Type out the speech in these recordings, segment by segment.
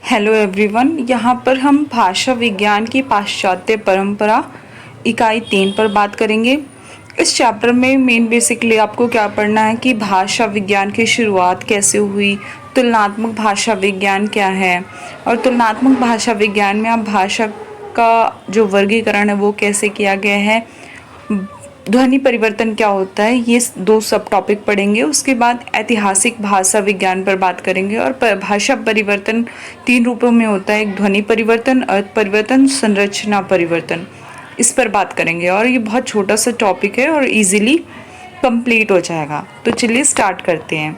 Hello everyone, यहाँ पर हम भाषा विज्ञान की पाश्चात्य परंपरा इकाई 3 पर बात करेंगे। इस चैप्टर में मेन बेसिकली आपको क्या पढ़ना है कि भाषा विज्ञान की शुरुआत कैसे हुई, तुलनात्मक भाषा विज्ञान क्या है, और तुलनात्मक भाषा विज्ञान में आप भाषा का जो वर्गीकरण है वो कैसे किया गया है, ध्वनि परिवर्तन क्या होता है, ये 2 सब टॉपिक पढ़ेंगे। उसके बाद ऐतिहासिक भाषा विज्ञान पर बात करेंगे। और भाषा परिवर्तन 3 रूपों में होता है, एक ध्वनि परिवर्तन, अर्थ परिवर्तन, संरचना परिवर्तन, इस पर बात करेंगे। और ये बहुत छोटा सा टॉपिक है और इजीली कंप्लीट हो जाएगा। तो चलिए स्टार्ट करते हैं।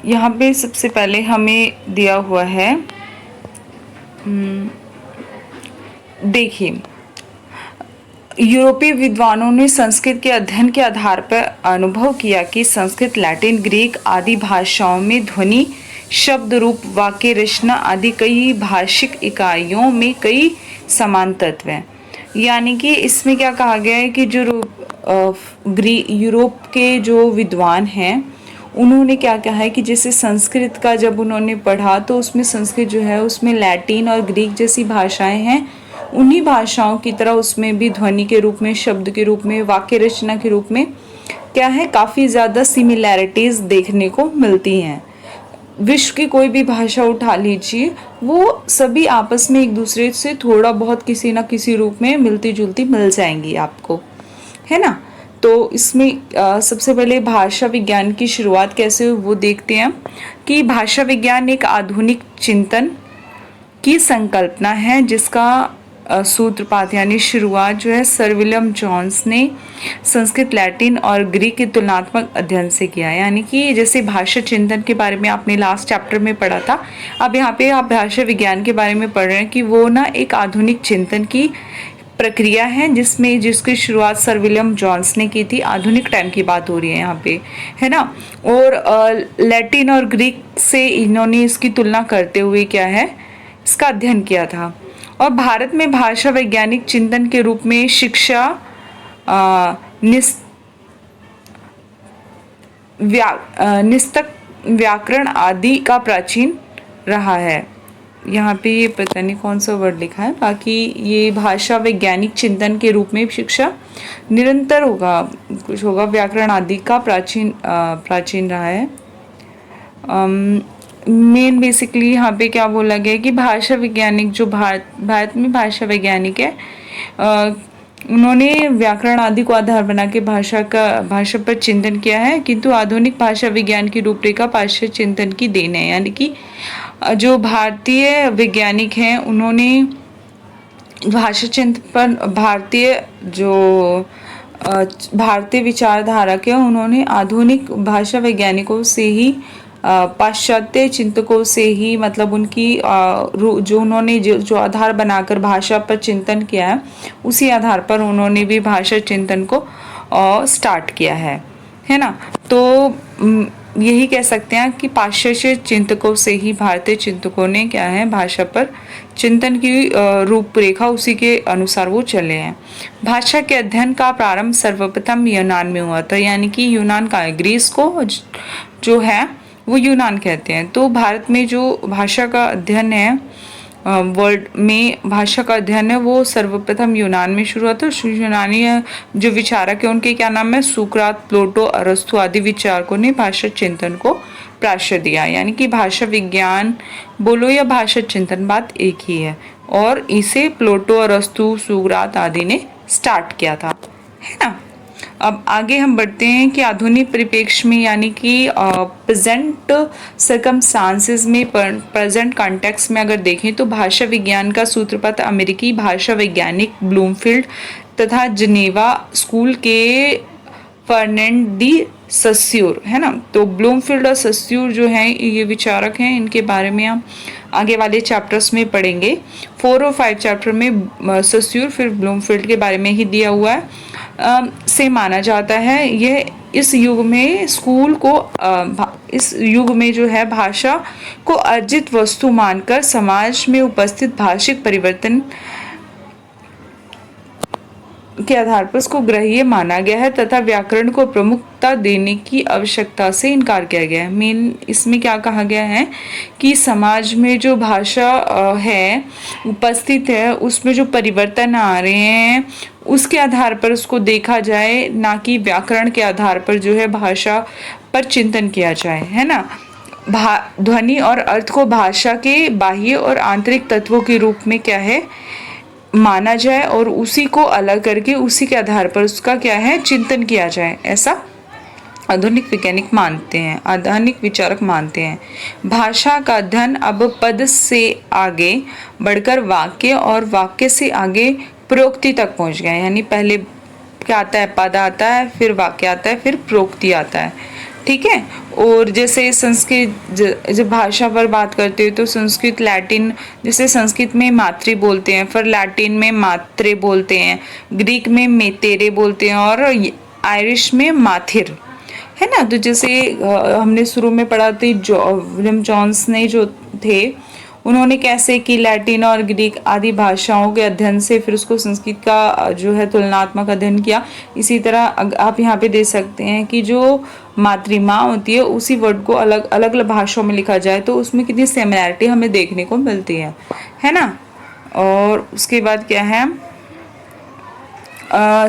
यहाँ पे सबसे पहले हमें दिया हुआ है, देखिए, यूरोपीय विद्वानों ने संस्कृत के अध्ययन के आधार पर अनुभव किया कि संस्कृत, लैटिन, ग्रीक आदि भाषाओं में ध्वनि, शब्द, रूप, वाक्य रचना आदि कई भाषिक इकाइयों में कई समान तत्व हैं। यानी कि इसमें क्या कहा गया है कि जो यूरोप के जो विद्वान हैं उन्होंने क्या कहा है कि जैसे संस्कृत का जब उन्होंने पढ़ा तो उसमें संस्कृत जो है उसमें लैटिन और ग्रीक जैसी भाषाएं हैं, उन्हीं भाषाओं की तरह उसमें भी ध्वनि के रूप में, शब्द के रूप में, वाक्य रचना के रूप में क्या है, काफ़ी ज़्यादा सिमिलैरिटीज़ देखने को मिलती हैं। विश्व की कोई भी भाषा उठा लीजिए, वो सभी आपस में एक दूसरे से थोड़ा बहुत किसी ना किसी रूप में मिलती जुलती मिल जाएंगी आपको, है ना। तो इसमें सबसे पहले भाषा विज्ञान की शुरुआत कैसे हुई वो देखते हैं कि भाषा विज्ञान एक आधुनिक चिंतन की संकल्पना है जिसका सूत्रपात यानी शुरुआत जो है सर विलियम जोन्स ने संस्कृत, लैटिन और ग्रीक के तुलनात्मक अध्ययन से किया। यानी कि जैसे भाषा चिंतन के बारे में आपने लास्ट चैप्टर में पढ़ा था, अब यहाँ पे आप भाषा विज्ञान के बारे में पढ़ रहे हैं कि वो ना एक आधुनिक चिंतन की प्रक्रिया है जिसकी शुरुआत सर विलियम जोन्स ने की थी। आधुनिक टाइम की बात हो रही है यहाँ पे, है ना। और लैटिन और ग्रीक से इन्होंने इसकी तुलना करते हुए क्या है, इसका अध्ययन किया था। और भारत में भाषा वैज्ञानिक चिंतन के रूप में शिक्षा, निस्तक, व्याकरण आदि का प्राचीन रहा है। यहाँ पे ये पता नहीं कौन सा वर्ड लिखा है, बाकी ये भाषा वैज्ञानिक चिंतन के रूप में शिक्षा निरंतर होगा, कुछ होगा, व्याकरण आदि का प्राचीन रहा है। मेन बेसिकली यहाँ पे क्या बोला गया है कि भाषा वैज्ञानिक जो भारत में भाषा वैज्ञानिक है, उन्होंने व्याकरण आदि को आधार बना के भाषा पर चिंतन किया है, किंतु आधुनिक भाषा विज्ञान की रूपरेखा पाश्चात्य चिंतन की देन है। यानी कि जो भारतीय वैज्ञानिक हैं उन्होंने भाषा चिंतन पर भारतीय विचारधारा के उन्होंने आधुनिक भाषा वैज्ञानिकों से ही, पाश्चात्य चिंतकों से ही, मतलब उनकी जो उन्होंने जो आधार बनाकर भाषा पर चिंतन किया है उसी आधार पर उन्होंने भी भाषा चिंतन को स्टार्ट किया है ना। तो यही कह सकते हैं कि पाश्चात्य चिंतकों से ही भारतीय चिंतकों ने क्या है, भाषा पर चिंतन की रूपरेखा उसी के अनुसार वो चले हैं। भाषा के अध्ययन का प्रारंभ सर्वप्रथम यूनान में हुआ था। यानी कि यूनान का, ग्रीस को जो है वो यूनान कहते हैं। तो भारत में जो भाषा का अध्ययन है, वर्ल्ड में भाषा का अध्ययन है, वो सर्वप्रथम यूनान में शुरू हुआ था। यूनानी जो विचारक है उनके क्या नाम है, सुकरात, प्लेटो, अरस्तु आदि विचारकों ने भाषा चिंतन को प्राश्रय दिया। यानी कि भाषा विज्ञान बोलो या भाषा चिंतन, बात एक ही है। और इसे प्लेटो, अरस्तु, सुकरात आदि ने स्टार्ट किया था, है ना। अब आगे हम बढ़ते हैं कि आधुनिक परिप्रेक्ष्य में, यानी कि प्रेजेंट सर्कमस्टांसेस में, प्रेजेंट कॉन्टेक्स्ट में अगर देखें तो भाषा विज्ञान का सूत्रपात अमेरिकी भाषा वैज्ञानिक ब्लूमफील्ड तथा जनेवा स्कूल के फर्नैंड डी सस्यूर, है ना। तो ब्लूमफील्ड और सस्यूर जो हैं ये विचारक हैं, इनके बारे में हम आगे वाले चैप्टर्स में पढ़ेंगे। 4 और 5 चैप्टर में सस्यूर फिर ब्लूमफील्ड के बारे में ही दिया हुआ है। से माना जाता है यह इस युग में इस युग में जो है भाषा को अर्जित वस्तु मानकर समाज में उपस्थित भाषिक परिवर्तन के आधार पर उसको ग्राह्य माना गया है तथा व्याकरण को प्रमुखता देने की आवश्यकता से इनकार किया गया है। मेन इसमें क्या कहा गया है कि समाज में जो भाषा है उपस्थित है, उसमें जो परिवर्तन आ रहे हैं उसके आधार पर उसको देखा जाए, ना कि व्याकरण के आधार पर जो है भाषा पर चिंतन किया जाए, है ना। ध्वनि और अर्थ को भाषा के बाह्य और आंतरिक तत्वों के रूप में क्या है माना जाए और उसी को अलग करके उसी के आधार पर उसका क्या है चिंतन किया जाए, ऐसा आधुनिक वैज्ञानिक मानते हैं, आधुनिक विचारक मानते हैं। भाषा का अध्ययन अब पद से आगे बढ़कर वाक्य और वाक्य से आगे प्रोक्ति तक पहुंच गया। यानी पहले क्या आता है, पद आता है, फिर वाक्य आता है, फिर प्रोक्ति आता है, ठीक है। और जैसे संस्कृत जब भाषा पर बात करते हो तो संस्कृत लैटिन, जैसे संस्कृत में मातृ बोलते हैं, फिर लैटिन में मात्रे बोलते हैं, ग्रीक में मेतेरे बोलते हैं और आयरिश में माथिर, है ना। तो जैसे हमने शुरू में पढ़ा थी विलियम जॉन्स ने जो थे उन्होंने कैसे कि लैटिन और ग्रीक आदि भाषाओं के अध्ययन से फिर उसको संस्कृत का जो है तुलनात्मक अध्ययन किया। इसी तरह आप यहाँ पे देख सकते हैं कि जो मातृमा होती है उसी वर्ड को अलग अलग भाषाओं में लिखा जाए तो उसमें कितनी सिमिलैरिटी हमें देखने को मिलती है ना। और उसके बाद क्या है,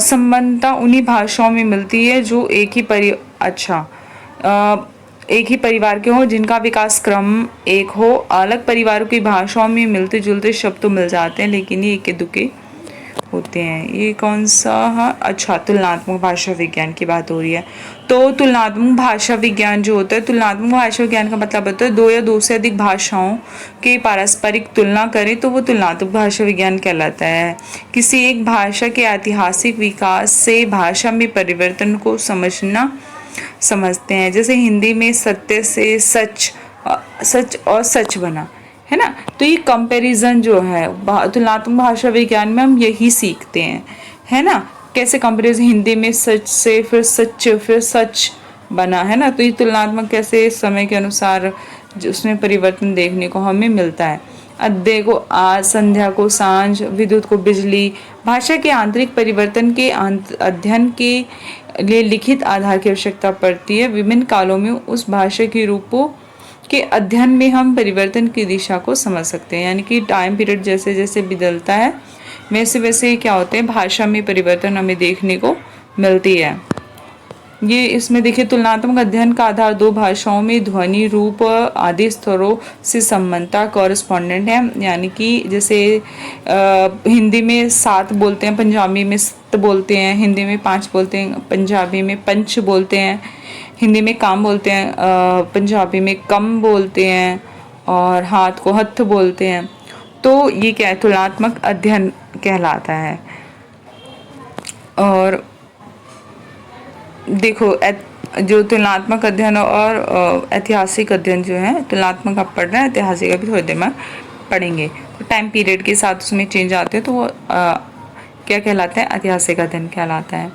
संबंधता उन्हीं भाषाओं में मिलती है जो एक ही परिवार के हो, जिनका विकास क्रम एक हो। अलग परिवारों की भाषाओं में मिलते जुलते शब्द तो मिल जाते हैं लेकिन ये इक्के दुक्के होते हैं। ये कौन सा है, अच्छा तुलनात्मक भाषा विज्ञान की बात हो रही है। तो तुलनात्मक भाषा विज्ञान जो होता है, तुलनात्मक भाषा विज्ञान का मतलब होता है दो या दो से अधिक भाषाओं के पारस्परिक तुलना करें तो वो तुलनात्मक भाषा विज्ञान कहलाता है। किसी एक भाषा के ऐतिहासिक विकास से भाषा में परिवर्तन को समझते हैं। जैसे हिंदी में सत्य से सच और सच बना, है ना। तो ये कंपैरिजन जो है तुलनात्मक भाषा विज्ञान में हम यही सीखते हैं, है ना। कैसे कंपैरिजन, हिंदी में सच से फिर सच फिर सच बना, है ना। तो ये तुलनात्मक कैसे समय के अनुसार उसमें परिवर्तन देखने को हमें मिलता है। अध्यय को आज, संध्या को सांझ, विद्युत को बिजली। भाषा के आंतरिक परिवर्तन के अध्ययन के लिए लिखित आधार की आवश्यकता पड़ती है। विभिन्न कालों में उस भाषा के रूपों के अध्ययन में हम परिवर्तन की दिशा को समझ सकते हैं। यानी कि टाइम पीरियड जैसे जैसे बदलता है वैसे वैसे क्या होते हैं, भाषा में परिवर्तन हमें देखने को मिलती है। ये इसमें देखिए तुलनात्मक अध्ययन का आधार दो भाषाओं में ध्वनि, रूप आदि स्तरों से संबंधता कॉरेस्पॉन्डेंट है। यानी कि जैसे हिंदी में 7 बोलते हैं, पंजाबी में 7 बोलते हैं, हिंदी में 5 बोलते हैं, पंजाबी में पंच बोलते हैं, हिंदी में काम बोलते हैं, पंजाबी में कम बोलते हैं और हाथ को हथ बोलते हैं। तो ये क्या है, तुलनात्मक अध्ययन कहलाता है। और देखो जो तुलनात्मक अध्ययन और ऐतिहासिक अध्ययन जो है, तुलनात्मक आप पढ़ रहे हैं, ऐतिहासिक अभी थोड़ी देर में पढ़ेंगे। तो टाइम पीरियड के साथ उसमें चेंज आते हैं तो वो क्या कहलाता है, ऐतिहासिक अध्ययन कहलाता है।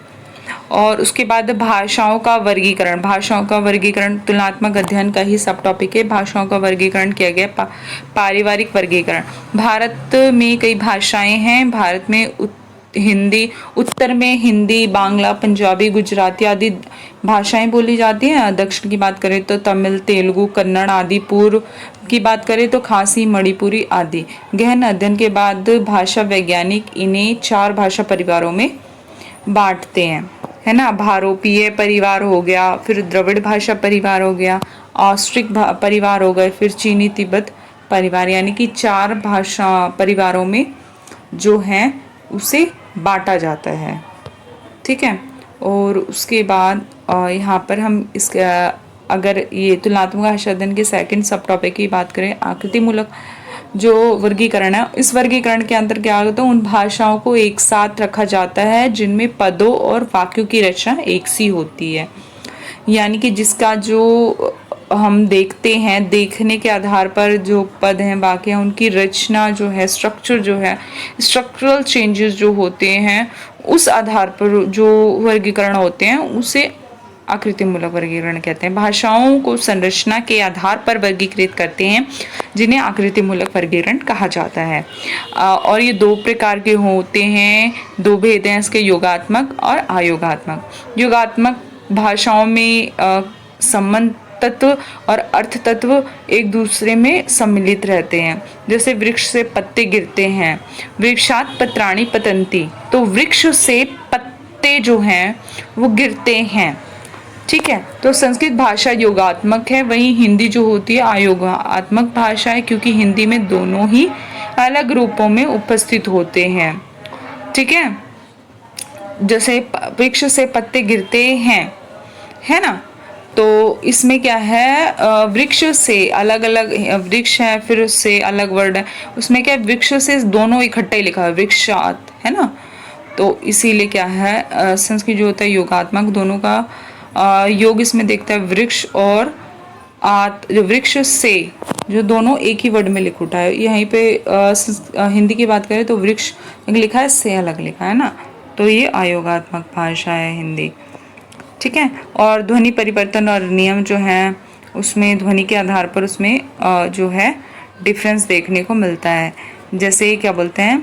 और उसके बाद भाषाओं का वर्गीकरण, भाषाओं का वर्गीकरण तुलनात्मक अध्ययन का ही सब टॉपिक है। भाषाओं का वर्गीकरण किया गया, पारिवारिक वर्गीकरण। भारत में कई भाषाएं हैं। भारत में हिंदी, उत्तर में हिंदी, बांग्ला, पंजाबी, गुजराती आदि भाषाएं बोली जाती हैं। दक्षिण की बात करें तो तमिल, तेलुगु, कन्नड़ आदि। पूर्व की बात करें तो खासी, मणिपुरी आदि। गहन अध्ययन के बाद भाषा वैज्ञानिक इन्हें 4 भाषा परिवारों में बांटते हैं, है ना। भारोपीय परिवार हो गया, फिर द्रविड़ भाषा परिवार हो गया, ऑस्ट्रिक परिवार हो गए, फिर चीनी तिब्बत परिवार। यानी कि 4 भाषा परिवारों में जो है उसे बांटा जाता है, ठीक है। और उसके बाद यहाँ पर हम इसका अगर ये तुलनात्मक भाषा अध्ययन के सेकंड सब टॉपिक की बात करें, आकृति मूलक जो वर्गीकरण है, इस वर्गीकरण के अंदर क्या होता है, उन भाषाओं को एक साथ रखा जाता है जिनमें पदों और वाक्यों की रचना एक सी होती है। यानी कि जिसका जो हम देखते हैं, देखने के आधार पर जो पद हैं, वाक्य हैं, उनकी रचना जो है, स्ट्रक्चर जो है, स्ट्रक्चरल चेंजेस जो होते हैं, उस आधार पर जो वर्गीकरण होते हैं उसे आकृतिमूलक वर्गीकरण कहते हैं। भाषाओं को संरचना के आधार पर वर्गीकृत करते हैं, जिन्हें आकृतिमूलक वर्गीकरण कहा जाता है। और ये दो प्रकार के होते हैं, दो भेद हैं इसके, योगात्मक और अयोगात्मक। योगात्मक भाषाओं में संबंध तत्व और अर्थ तत्व एक दूसरे में सम्मिलित रहते हैं। जैसे वृक्ष से पत्ते गिरते हैं, वृक्षात पत्राणि पतन्ति, तो वृक्ष से पत्ते जो हैं वो गिरते हैं। ठीक है, तो संस्कृत भाषा योगात्मक है, वहीं हिंदी जो होती है अयोगात्मक भाषा है, क्योंकि हिंदी में दोनों ही अलग रूपों में उपस्थित होते हैं। ठीक है, जैसे वृक्ष से पत्ते गिरते हैं, है ना, तो इसमें क्या है, वृक्ष से अलग अलग वृक्ष है, फिर उससे अलग वर्ड है, उसमें क्या है, वृक्ष से दोनों इकट्ठे लिखा है, वृक्षात, है ना, तो इसीलिए क्या है, संस्कृत जो होता है योगात्मक, दोनों का योग इसमें देखता है वृक्ष और जो वृक्ष से, जो दोनों एक ही वर्ड में लिख उठा है। यहीं पे हिंदी की बात करें तो वृक्ष लिखा है, से अलग लिखा है ना, तो ये अयोगात्मक भाषा है हिंदी। ठीक है, और ध्वनि परिवर्तन और नियम जो हैं उसमें ध्वनि के आधार पर उसमें जो है डिफरेंस देखने को मिलता है। जैसे क्या बोलते हैं,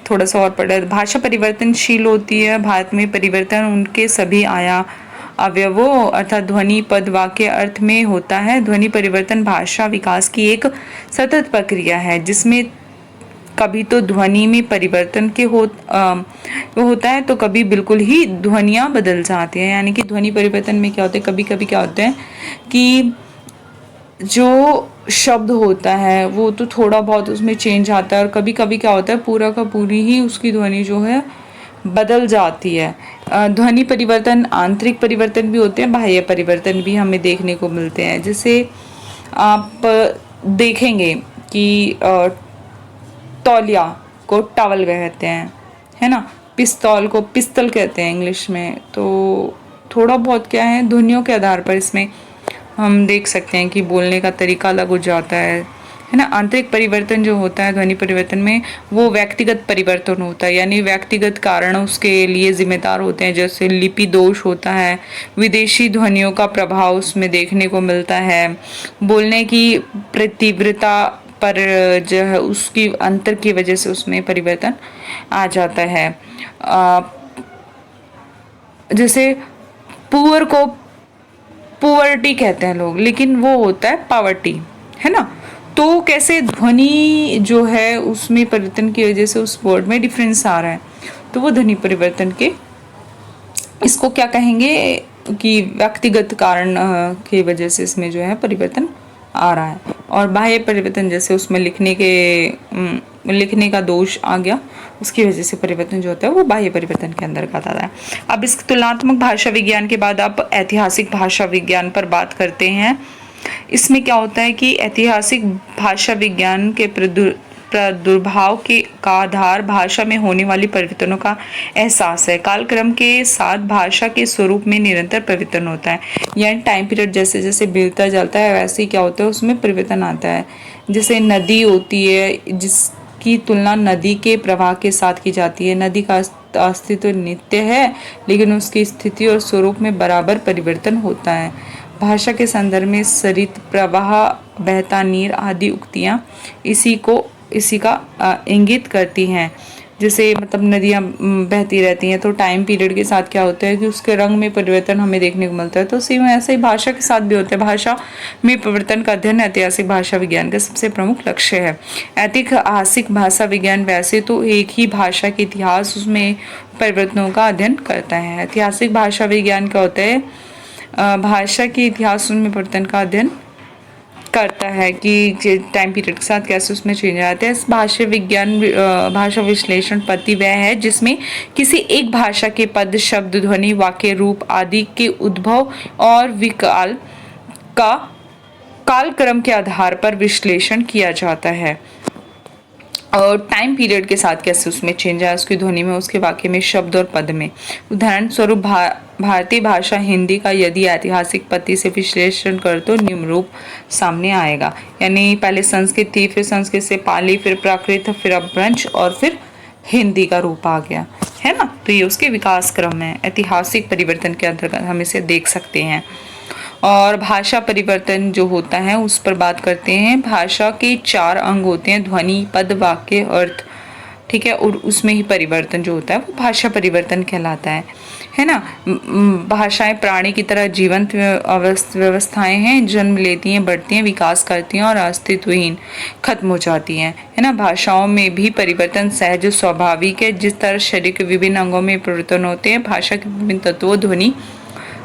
थोड़ा सा और पढ़े, भाषा परिवर्तनशील होती है। भारत में परिवर्तन उनके सभी अवयवों अर्थात ध्वनि, पद, वाक्य, अर्थ में होता है। ध्वनि परिवर्तन भाषा विकास की एक सतत प्रक्रिया है, जिसमें कभी तो ध्वनि में परिवर्तन के होता है, तो कभी बिल्कुल ही ध्वनियाँ बदल जाती हैं। यानी कि ध्वनि परिवर्तन में क्या होता है, कभी कभी क्या होता है कि जो शब्द होता है वो तो थोड़ा बहुत उसमें चेंज आता है, और कभी कभी क्या होता है पूरा का पूरी ही उसकी ध्वनि जो है बदल जाती है। ध्वनि परिवर्तन आंतरिक परिवर्तन भी होते हैं, बाह्य परिवर्तन भी हमें देखने को मिलते हैं। जैसे आप देखेंगे कि तौलिया को टॉवल कहते हैं, है ना, पिस्तौल को पिस्तल कहते हैं इंग्लिश में। तो थोड़ा बहुत क्या है, ध्वनियों के आधार पर इसमें हम देख सकते हैं कि बोलने का तरीका अलग हो जाता है ना। आंतरिक परिवर्तन जो होता है ध्वनि परिवर्तन में, वो व्यक्तिगत परिवर्तन होता है, यानी व्यक्तिगत कारण उसके लिए जिम्मेदार होते हैं। जैसे लिपि दोष होता है, विदेशी ध्वनियों का प्रभाव उसमें देखने को मिलता है, बोलने की तीव्रता पर जो है उसकी अंतर की वजह से उसमें परिवर्तन आ जाता है। जैसे पुअर को पुअर्टी कहते हैं लोग, लेकिन वो होता है पावर्टी, है ना। तो कैसे ध्वनि जो है उसमें परिवर्तन की वजह से उस वर्ड में डिफरेंस आ रहा है, तो वो ध्वनि परिवर्तन के इसको क्या कहेंगे कि व्यक्तिगत कारण की वजह से इसमें जो है परिवर्तन आ रहा है। और बाह्य परिवर्तन जैसे उसमें लिखने का दोष आ गया, उसकी वजह से परिवर्तन जो होता है वो बाह्य परिवर्तन के अंदर आता है। अब इस तुलनात्मक भाषा विज्ञान के बाद आप ऐतिहासिक भाषा विज्ञान पर बात करते हैं। इसमें क्या होता है कि ऐतिहासिक भाषा विज्ञान के प्रादुर्भाव का आधार भाषा में होने वाली परिवर्तनों का एहसास है। कालक्रम के साथ भाषा के स्वरूप में निरंतर परिवर्तन होता है, यानी टाइम पीरियड जैसे जैसे बीतता जाता है वैसे ही क्या होता है उसमें परिवर्तन आता है। जैसे नदी होती है जिसकी तुलना नदी के प्रवाह के साथ की जाती है। नदी का अस्तित्व नित्य है, लेकिन उसकी स्थिति और स्वरूप में बराबर परिवर्तन होता है। भाषा के संदर्भ में सरित, प्रवाह, बहता नीर आदि उक्तियाँ इसी का इंगित करती हैं। जैसे मतलब नदियाँ बहती रहती हैं, तो टाइम पीरियड के साथ क्या होता है कि उसके रंग में परिवर्तन हमें देखने को मिलता है। तो सेम ऐसे ही भाषा के साथ भी होता है। भाषा में परिवर्तन का अध्ययन ऐतिहासिक भाषा विज्ञान का सबसे प्रमुख लक्ष्य है। ऐतिहासिक भाषा विज्ञान वैसे तो एक ही भाषा के इतिहास उसमें परिवर्तनों का अध्ययन करता है। ऐतिहासिक भाषा विज्ञान क्या होता है, भाषा के इतिहास में परिवर्तन का अध्ययन करता है कि टाइम पीरियड के साथ कैसे उसमें चेंज आते हैं। इस भाषा विज्ञान भाषा विश्लेषण पद्धति वह है जिसमें किसी एक भाषा के पद, शब्द, ध्वनि, वाक्य, रूप आदि के उद्भव और विकाल का कालक्रम के आधार पर विश्लेषण किया जाता है, और टाइम पीरियड के साथ कैसे उसमें चेंज आया, उसकी ध्वनि में, उसके वाक्य में, शब्द और पद में। उदाहरण स्वरूप भारतीय भाषा हिंदी का यदि ऐतिहासिक पद्धति से विश्लेषण कर तो निम्न रूप सामने आएगा। यानी पहले संस्कृत थी, फिर संस्कृत से पाली, फिर प्राकृत, फिर अपभ्रंश और फिर हिंदी का रूप आ गया, है ना। तो ये उसके विकास क्रम में ऐतिहासिक परिवर्तन के अंतर्गत हम इसे देख सकते हैं। और भाषा परिवर्तन जो होता है उस पर बात करते हैं। भाषा के 4 अंग होते हैं, ध्वनि, पद, वाक्य, अर्थ, ठीक है। और उसमें ही परिवर्तन जो होता है वो भाषा परिवर्तन कहलाता है ना। भाषाएं प्राणी की तरह जीवंत व्यवस्थाएं हैं, जन्म लेती हैं, बढ़ती हैं, विकास करती हैं और अस्तित्वहीन खत्म हो जाती हैं, है ना। भाषाओं में भी परिवर्तन सहज स्वाभाविक है। जिस तरह शरीर के विभिन्न अंगों में परिवर्तन होते हैं, भाषा के विभिन्न तत्वों, ध्वनि,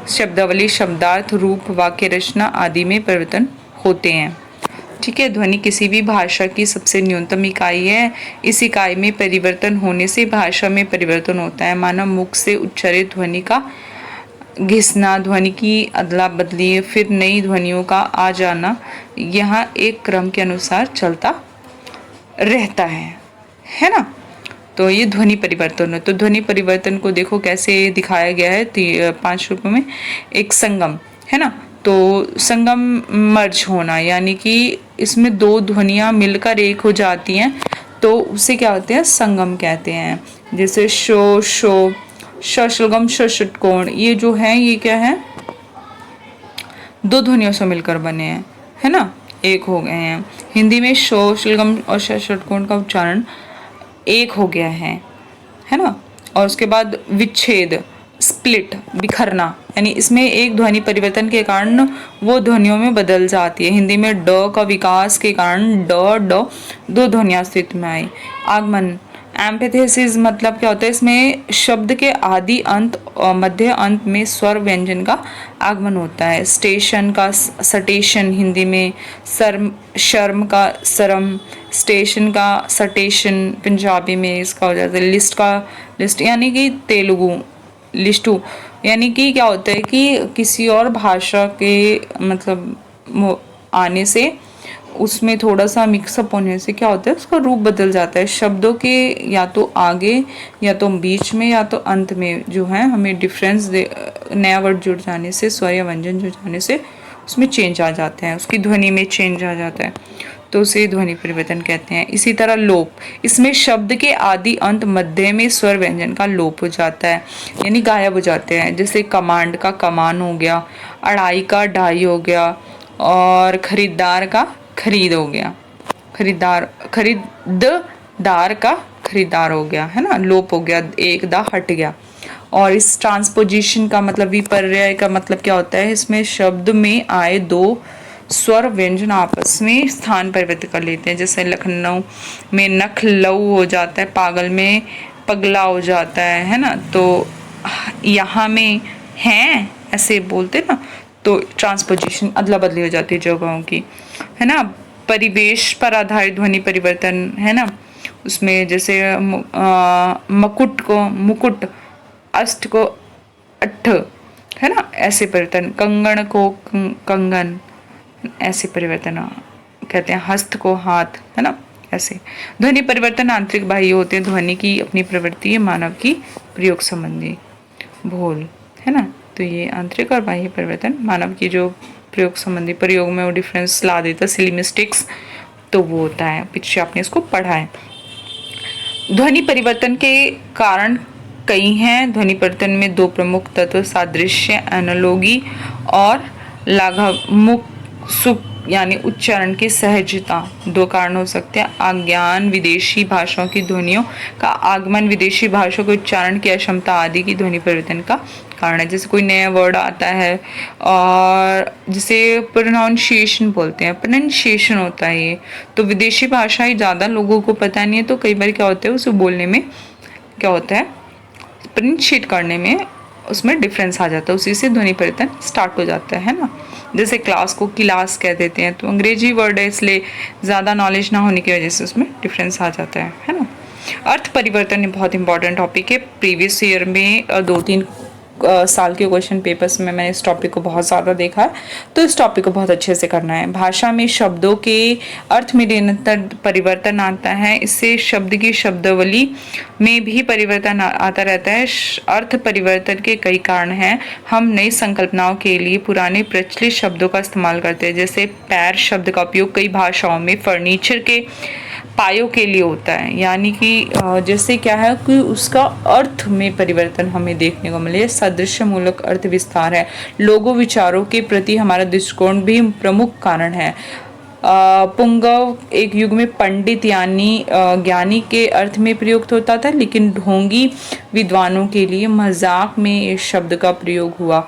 शब्दावली, शब्दार्थ, रूप, वाक्य रचना आदि में परिवर्तन होते हैं, ठीक है। ध्वनि किसी भी भाषा की सबसे न्यूनतम इकाई है। इस इकाई में परिवर्तन होने से भाषा में परिवर्तन होता है। मानव मुख से उच्चारित ध्वनि का घिसना, ध्वनि की अदला बदली, फिर नई ध्वनियों का आ जाना, यहाँ एक क्रम के अनुसार चलता रहता है ना। तो ये ध्वनि परिवर्तन है। तो ध्वनि परिवर्तन को देखो कैसे दिखाया गया है 5 रूपों में। एक संगम, है ना। तो संगम मर्ज होना, यानी कि इसमें 2 ध्वनियाँ मिलकर एक हो जाती हैं, तो उसे क्या होते हैं, संगम कहते हैं। जैसे शो, शो, षष्लगम, षष्टकोण, ये जो है ये क्या है, 2 ध्वनियों से मिलकर बने हैं, है ना, एक हो गए हैं। हिंदी में शो, शलगम और षष्टकोण का उच्चारण एक हो गया है ना। और उसके बाद विच्छेद, स्प्लिट, बिखरना, यानी इसमें एक ध्वनि परिवर्तन के कारण वो ध्वनियों में बदल जाती है। हिंदी में ड का विकास के कारण ड, ड 2 ध्वनियां अस्तित्व में आई। आगमन, एम्फेथेसिस मतलब क्या होता है, इसमें शब्द के आदि, अंत और मध्य अंत में स्वर व्यंजन का आगमन होता है। स्टेशन का सटेशन, हिंदी में शर्म का सरम, स्टेशन का सटेशन पंजाबी में इसका हो जाता है। लिस्ट का लिस्ट, यानी कि तेलुगु लिस्टू, यानी कि क्या होता है कि किसी और भाषा के मतलब आने से, उसमें थोड़ा सा मिक्सअप होने से क्या होता है, उसका रूप बदल जाता है। शब्दों के या तो आगे या तो बीच में या तो अंत में जो है हमें डिफरेंस नया वर्ड जुड़ जाने से, स्वर या व्यंजन जुड़ जाने से उसमें चेंज आ जाते हैं, उसकी ध्वनि में चेंज आ जाता है, तो उसे ध्वनि परिवर्तन कहते हैं। इसी तरह लोप, इसमें शब्द के आदि, अंत, मध्य में स्वर व्यंजन का लोप हो जाता है, यानी गायब हो जाते हैं। जैसे कमांड का कमान हो गया, अढ़ाई का ढाई हो गया, और खरीदार का खरीद हो गया, खरीददार का खरीदार हो गया, है ना, लोप हो गया, एक दा हट गया। और इस ट्रांसपोजिशन का मतलब, विपर्यय का मतलब क्या होता है, इसमें शब्द में आए 2 स्वर व्यंजन आपस में स्थान परिवर्तित कर लेते हैं। जैसे लखनऊ में नखलऊ हो जाता है, पागल में पगला हो जाता है ना। तो यहाँ में हैं ऐसे बोलते ना, तो ट्रांसपोजिशन अदला बदली हो जाती है जगहों की, है ना। परिवेश पर आधारित ध्वनि परिवर्तन, है ना, उसमें जैसे मकुट को मुकुट, अष्ट को अट्ठ, है ना, ऐसे परिवर्तन। कंगन को कंगन, ऐसे परिवर्तन कहते हैं। हस्त को हाथ, है ना, ऐसे। ध्वनि परिवर्तन आंतरिक बाह्य होते हैं। ध्वनि की अपनी प्रवृत्ति है, मानव की प्रयोग संबंधी भूल, है ना। तो ये आंतरिक और बाह्य परिवर्तन मानव की जो प्रयोग संबंधी, प्रयोग में वो डिफरेंस ला देता, सिली मिस्टेक्स, तो वो होता है। पीछे आपने इसको पढ़ा है। ध्वनि परिवर्तन के कारण कई हैं। ध्वनि परिवर्तन में 2 प्रमुख तत्व सादृश्य, एनालॉगी, और लाघवमुख सुख, यानी उच्चारण की सहजता, 2 कारण हो सकते हैं। आज्ञान, विदेशी भाषाओं की ध्वनियों का आगमन, विदेशी भाषाओं के उच्चारण की अक्षमता आदि की ध्वनि परिवर्तन का कारण है। जैसे कोई नया वर्ड आता है और जिसे प्रोनाउंसिएशन बोलते हैं, प्रोनाउंसिएशन होता है ये, तो विदेशी भाषाएं ज़्यादा लोगों को पता नहीं है, तो कई बार क्या होता है उसे बोलने में क्या होता है, प्रोनाउंसिएट करने में उसमें डिफरेंस आ जाता है, उसी से ध्वनि परिवर्तन स्टार्ट हो जाता है ना। जैसे क्लास को क्लास कह देते हैं, तो अंग्रेजी वर्ड है इसलिए ज़्यादा नॉलेज ना होने की वजह से उसमें डिफरेंस आ जाता है ना। अर्थ परिवर्तन बहुत इंपॉर्टेंट टॉपिक है। प्रीवियस ईयर में 2-3 साल के क्वेश्चन पेपर्स में मैंने इस टॉपिक को बहुत ज़्यादा देखा है, तो इस टॉपिक को बहुत अच्छे से करना है। भाषा में शब्दों के अर्थ में निरंतर परिवर्तन आता है, इससे शब्द की शब्दावली में भी परिवर्तन आता रहता है। अर्थ परिवर्तन के कई कारण हैं। हम नई संकल्पनाओं के लिए पुराने प्रचलित शब्दों का इस्तेमाल करते हैं। जैसे पैर शब्द का उपयोग कई भाषाओं में फर्नीचर के पायों के लिए होता है, यानी कि जैसे क्या है कि उसका अर्थ में परिवर्तन हमें देखने को मिले। सादृश्य मूलक अर्थ विस्तार है। लोगों विचारों के प्रति हमारा दृष्टिकोण भी प्रमुख कारण है। पुंगव एक युग में पंडित यानी ज्ञानी के अर्थ में प्रयुक्त होता था, लेकिन ढोंगी विद्वानों के लिए मजाक में इस शब्द का प्रयोग हुआ।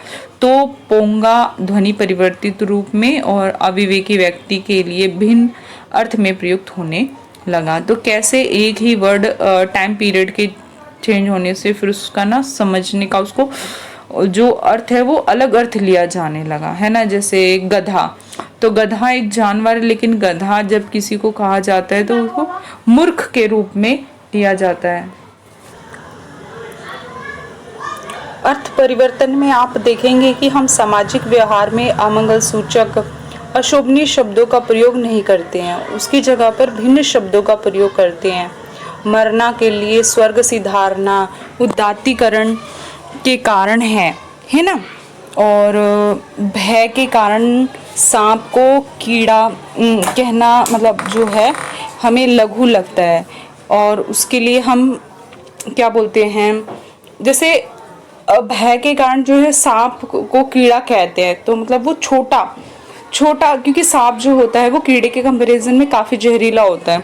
तो पोंगा ध्वनि परिवर्तित रूप में और अविवेकी व्यक्ति के लिए भिन्न अर्थ में प्रयुक्त होने लगा। तो कैसे एक ही वर्ड टाइम पीरियड के चेंज होने से फिर उसका ना समझने का, उसको जो अर्थ है वो अलग अर्थ लिया जाने लगा, है ना। जैसे गधा, तो गधा एक जानवर है, लेकिन गधा जब किसी को कहा जाता है तो उसको मूर्ख के रूप में लिया जाता है। अर्थ परिवर्तन में आप देखेंगे कि हम सामाजिक व्यवहार में अमंगल सूचक अशोभनीय शब्दों का प्रयोग नहीं करते हैं, उसकी जगह पर भिन्न शब्दों का प्रयोग करते हैं। मरना के लिए स्वर्ग सिधारना उदात्तीकरण के कारण है ना। और भय के कारण सांप को कीड़ा कहना मतलब जो है हमें लघु लगता है, और उसके लिए हम क्या बोलते हैं, जैसे भय के कारण जो है सांप को कीड़ा कहते हैं, तो मतलब वो छोटा, क्योंकि सांप जो होता है वो कीड़े के कंपैरिजन में काफी जहरीला होता है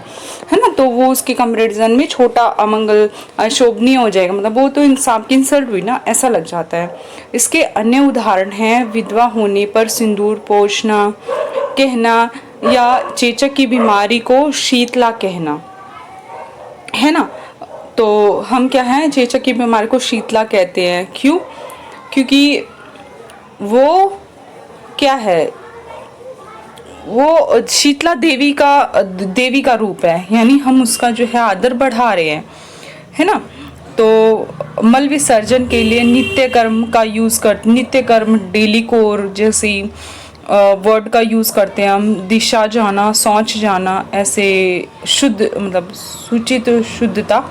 ना, तो वो उसके कंपैरिजन में छोटा, अमंगल, अशोभनीय हो जाएगा, मतलब वो तो सांप की इंसल्ट हुई ना, ऐसा लग जाता है। इसके अन्य उदाहरण हैं विधवा होने पर सिंदूर पोंछना कहना, या चेचक की बीमारी को शीतला कहना, है ना। तो हम क्या है, चेचक की बीमारी को शीतला कहते हैं, क्यों? क्योंकि वो क्या है, वो शीतला देवी का रूप है, यानी हम उसका जो है आदर बढ़ा रहे हैं, है ना। तो मल विसर्जन के लिए नित्य कर्म डेली कोर जैसी वर्ड का यूज करते हैं हम। दिशा जाना, सोच जाना, ऐसे शुद्ध मतलब सूचित शुद्धता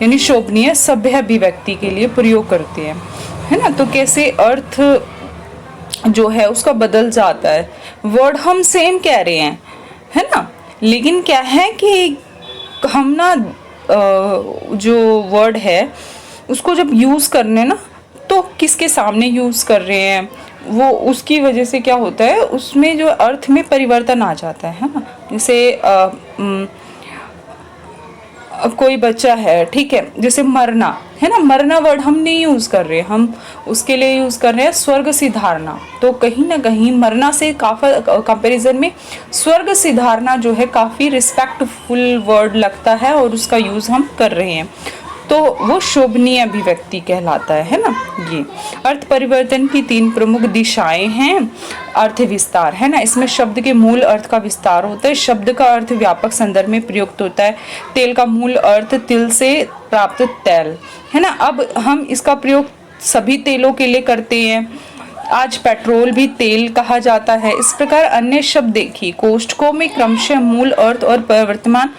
यानी शोभनीय सभ्य अभिव्यक्ति के लिए प्रयोग करते हैं, है ना। तो कैसे अर्थ जो है उसका बदल जाता है। वर्ड हम सेम कह रहे हैं, है ना, लेकिन क्या है कि हम ना जो वर्ड है उसको जब यूज करने ना, तो किसके सामने यूज कर रहे हैं, वो उसकी वजह से क्या होता है, उसमें जो अर्थ में परिवर्तन आ जाता है ना। जैसे कोई बच्चा है, ठीक है, जैसे मरना है ना, मरना वर्ड हम नहीं यूज कर रहे, हम उसके लिए यूज कर रहे हैं स्वर्ग सिधारना। तो कहीं ना कहीं मरना से काफी कंपैरिजन में स्वर्ग सिधारना जो है काफी रिस्पेक्टफुल वर्ड लगता है, और उसका यूज हम कर रहे हैं, तो वो शोभनीय अभिव्यक्ति कहलाता है ना। ये अर्थ परिवर्तन की 3 प्रमुख दिशाएं हैं। अर्थ विस्तार, है ना, इसमें शब्द के मूल अर्थ का विस्तार होता है। शब्द का अर्थ व्यापक संदर्भ में प्रयुक्त होता है। तेल का मूल अर्थ तिल से प्राप्त तैल, है ना। अब हम इसका प्रयोग सभी तेलों के लिए करते हैं। आज पेट्रोल भी तेल कहा जाता है। इस प्रकार अन्य शब्द देखिए, कोष्ठकों में क्रमशः मूल अर्थ और वर्तमान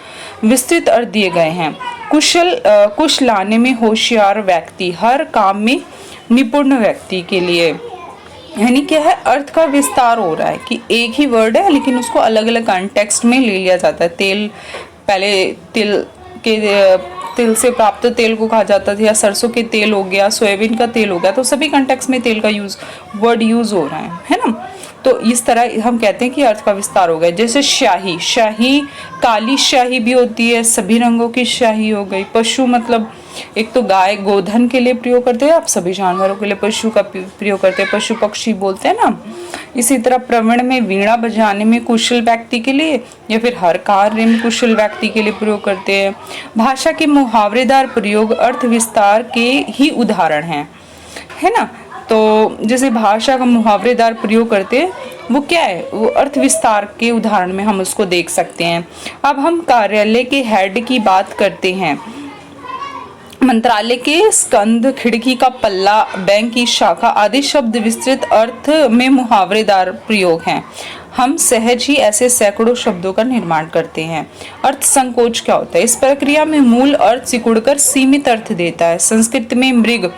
विस्तृत अर्थ दिए गए हैं। कुश लाने में होशियार व्यक्ति, हर काम में निपुण व्यक्ति के लिए, यानी क्या है, अर्थ का विस्तार हो रहा है कि एक ही वर्ड है लेकिन उसको अलग अलग कॉन्टेक्स्ट में ले लिया जाता है। तेल, पहले तिल से प्राप्त तेल को कहा जाता था, या सरसों के तेल हो गया, सोयाबीन का तेल हो गया, तो सभी कॉन्टेक्स्ट में तेल का वर्ड यूज हो रहा है ना। तो इस तरह हम कहते हैं कि अर्थ का विस्तार हो गया। जैसे शाही, काली शाही भी होती है, सभी रंगों की शाही हो गई। पशु मतलब एक तो गाय गोधन के लिए प्रयोग करते हैं, आप सभी जानवरों के लिए पशु का प्रयोग करते हैं, पशु पक्षी बोलते हैं ना। इसी तरह प्रवण में वीणा बजाने में कुशल व्यक्ति के लिए, या फिर हर कार्य में कुशल व्यक्ति के लिए प्रयोग करते हैं। भाषा के मुहावरेदार प्रयोग अर्थ विस्तार के ही उदाहरण है ना। तो जैसे भाषा का मुहावरेदार प्रयोग करते हैं, वो क्या है, वो अर्थ विस्तार के उदाहरण में हम उसको देख सकते हैं। अब हम कार्यालय के हेड की बात करते हैं। मंत्रालय के स्कंद, खिड़की का पल्ला, बैंक की शाखा आदि शब्द विस्तृत अर्थ में मुहावरेदार प्रयोग हैं। हम सहज ही ऐसे सैकड़ों शब्दों का निर्माण करते हैं। अर्थ संकोच क्या होता है? इस प्रक्रिया में मूल अर्थ सिकुड़कर सीमित अर्थ देता है। संस्कृत में मृग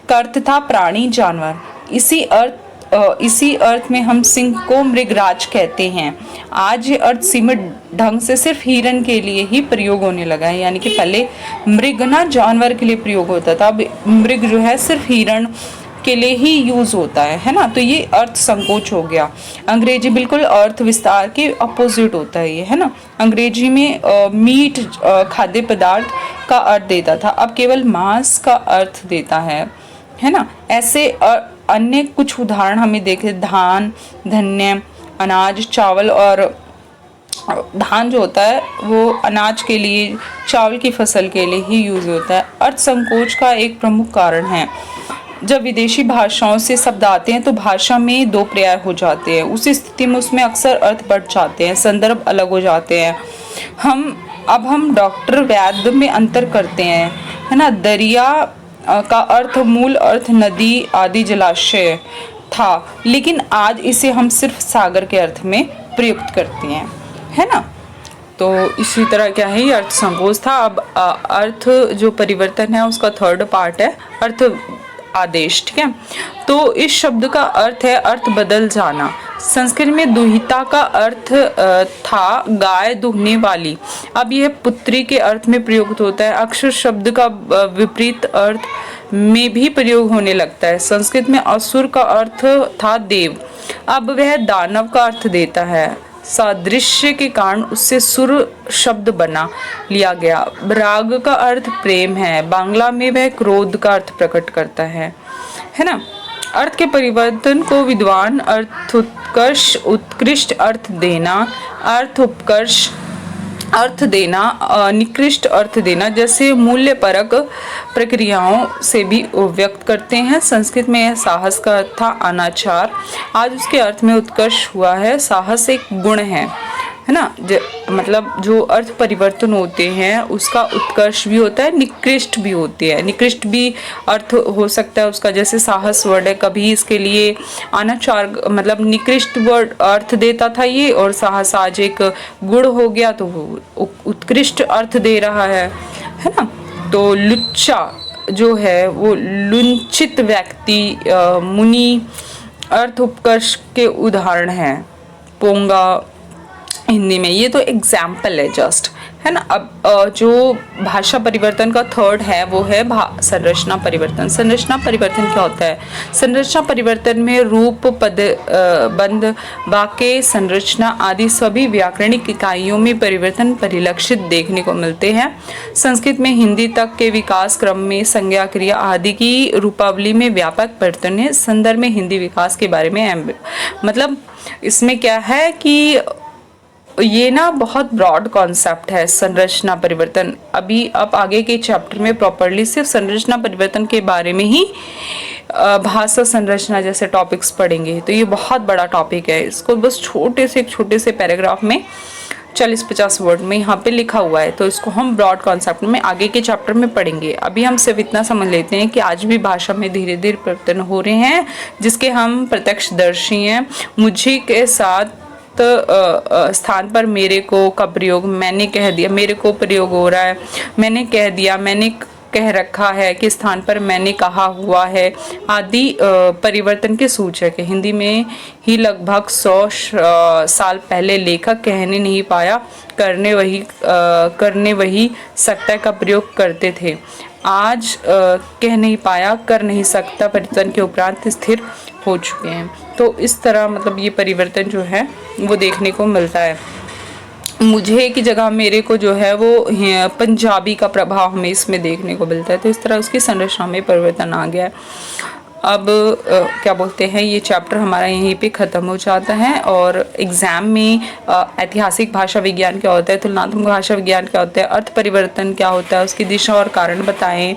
का अर्थ था प्राणी, जानवर। इसी अर्थ इसी अर्थ में हम सिंह को मृगराज कहते हैं। आज ये अर्थ सीमित ढंग से सिर्फ हिरण के लिए ही प्रयोग होने लगा है, यानी कि पहले मृग ना जानवर के लिए प्रयोग होता था, अब मृग जो है सिर्फ हिरण के लिए ही यूज होता है ना। तो ये अर्थ संकोच हो गया। अंग्रेजी बिल्कुल अर्थ विस्तार के अपोजिट होता है ये, है ना। अंग्रेजी में मीट खाद्य पदार्थ का अर्थ देता था, अब केवल मांस का अर्थ देता है ना। ऐसे अन्य कुछ उदाहरण हमें देखे, धान, धन्य, अनाज, चावल। और धान जो होता है वो अनाज के लिए, चावल की फसल के लिए ही यूज होता है। अर्थ संकोच का एक प्रमुख कारण है, जब विदेशी भाषाओं से शब्द आते हैं तो भाषा में दो पर्याय हो जाते हैं, उस स्थिति में उसमें अक्सर अर्थ बढ़ जाते हैं, संदर्भ अलग हो जाते हैं। हम डॉक्टर वैद्य में अंतर करते हैं, है ना। दरिया का अर्थ, मूल अर्थ नदी आदि जलाशय था, लेकिन आज इसे हम सिर्फ सागर के अर्थ में प्रयुक्त करते हैं, है ना। तो इसी तरह क्या है, ये अर्थ संकोच था। अब अर्थ जो परिवर्तन है उसका थर्ड पार्ट है अर्थ आदेश, ठीक है। तो इस शब्द का अर्थ है अर्थ बदल जाना। संस्कृत में दुहिता का अर्थ था गाय दुहने वाली, अब यह पुत्री के अर्थ में प्रयुक्त होता है। अक्षर शब्द का विपरीत अर्थ में भी प्रयोग होने लगता है। संस्कृत में असुर का अर्थ था देव, अब वह दानव का अर्थ देता है। सादृश्य के कारण उससे सुर शब्द बना लिया गया। राग का अर्थ प्रेम है, बांग्ला में वह क्रोध का अर्थ प्रकट करता है ना। अर्थ के परिवर्तन को विद्वान अर्थोत्कर्ष, उत्कृष्ट अर्थ देना, अर्थ उपकर्ष अर्थ देना, निकृष्ट अर्थ देना जैसे मूल्य परक प्रक्रियाओं से भी व्यक्त करते हैं। संस्कृत में यह साहस का अर्थ था अनाचार, आज उसके अर्थ में उत्कर्ष हुआ है। साहस एक गुण है ना। मतलब जो अर्थ परिवर्तन होते हैं उसका उत्कर्ष भी होता है, निकृष्ट भी होती है। निकृष्ट भी अर्थ हो सकता है उसका, जैसे साहस वर्ड है, कभी इसके लिए अनाचार मतलब निकृष्ट वर्ड अर्थ देता था ये, और साहस आज एक गुण हो गया तो वो उत्कृष्ट अर्थ दे रहा है ना। तो लुच्चा जो है वो लुंचित व्यक्ति, मुनि अर्थ उपकर्ष के उदाहरण हैं। पोंगा हिंदी में, ये तो एग्जाम्पल है जस्ट, है ना। अब जो भाषा परिवर्तन का थर्ड है वो है संरचना परिवर्तन। संरचना परिवर्तन क्या होता है? संरचना परिवर्तन में रूप, पद, बंध, वाक्य संरचना आदि सभी व्याकरणिक इकाइयों में परिवर्तन परिलक्षित देखने को मिलते हैं। संस्कृत में हिंदी तक के विकास क्रम में संज्ञा, क्रिया आदि की रूपावली में व्यापक परिवर्तन है। संदर्भ में हिंदी विकास के बारे में मतलब इसमें क्या है कि ये ना बहुत ब्रॉड कॉन्सेप्ट है संरचना परिवर्तन। अब आगे के चैप्टर में प्रॉपरली सिर्फ संरचना परिवर्तन के बारे में ही भाषा संरचना जैसे टॉपिक्स पढ़ेंगे। तो ये बहुत बड़ा टॉपिक है, इसको बस एक छोटे से पैराग्राफ में 40-50 वर्ड में यहाँ पे लिखा हुआ है, तो इसको हम ब्रॉड कॉन्सेप्ट में आगे के चैप्टर में पढ़ेंगे। अभी हम सिर्फ इतना समझ लेते हैं कि आज भी भाषा में धीरे धीरे परिवर्तन हो रहे हैं जिसके हम प्रत्यक्षदर्शी हैं। मुझे के साथ स्थान पर मेरे को का प्रयोग, मैंने कह दिया, मेरे को प्रयोग हो रहा है, मैंने कह दिया, मैंने कह रखा है के स्थान पर मैंने कहा हुआ है आदि परिवर्तन के सूचक है। हिंदी में ही लगभग 100 साल पहले लेखक कहने नहीं पाया करने वही सकता का प्रयोग करते थे। आज कह नहीं पाया कर नहीं सकता परिवर्तन के उपरांत स्थिर हो चुके हैं। तो इस तरह मतलब ये परिवर्तन जो है वो देखने को मिलता है। मुझे की जगह मेरे को जो है वो पंजाबी का प्रभाव हमें इसमें देखने को मिलता है। तो इस तरह उसकी संरचना में परिवर्तन आ गया है। अब क्या बोलते हैं, ये चैप्टर हमारा यहीं पे ख़त्म हो जाता है। और एग्ज़ाम में ऐतिहासिक भाषा विज्ञान क्या होता है, तुलनात्मक भाषा विज्ञान क्या होता है, अर्थ परिवर्तन क्या होता है, उसकी दिशा और कारण बताएं,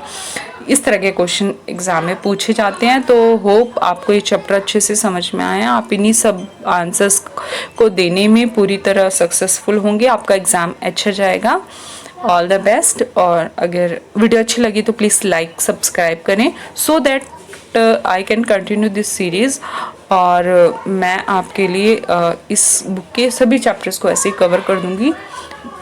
इस तरह के क्वेश्चन एग्ज़ाम में पूछे जाते हैं। तो होप आपको ये चैप्टर अच्छे से समझ में आया, आप इन्हीं सब आंसर्स को देने में पूरी तरह सक्सेसफुल होंगे, आपका एग्ज़ाम अच्छा जाएगा। All the best. और अगर वीडियो अच्छी लगी तो प्लीज़ लाइक सब्सक्राइब करें so that I can continue this series. और मैं आपके लिए इस बुक के सभी चैप्टर्स को ऐसे ही कवर कर दूँगी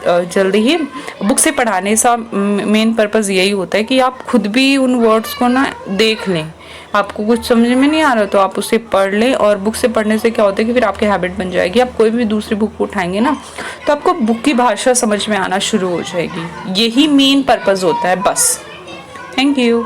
जल्दी ही। बुक से पढ़ाने का मेन पर्पज़ यही होता है कि आप खुद भी उन वर्ड्स को ना देख लें, आपको कुछ समझ में नहीं आ रहा तो आप उसे पढ़ लें। और बुक से पढ़ने से क्या होता है कि फिर आपकी हैबिट बन जाएगी। आप कोई भी दूसरी बुक उठाएंगे ना तो आपको बुक की भाषा समझ में आना शुरू हो जाएगी। यही मेन पर्पस होता है बस। Thank you.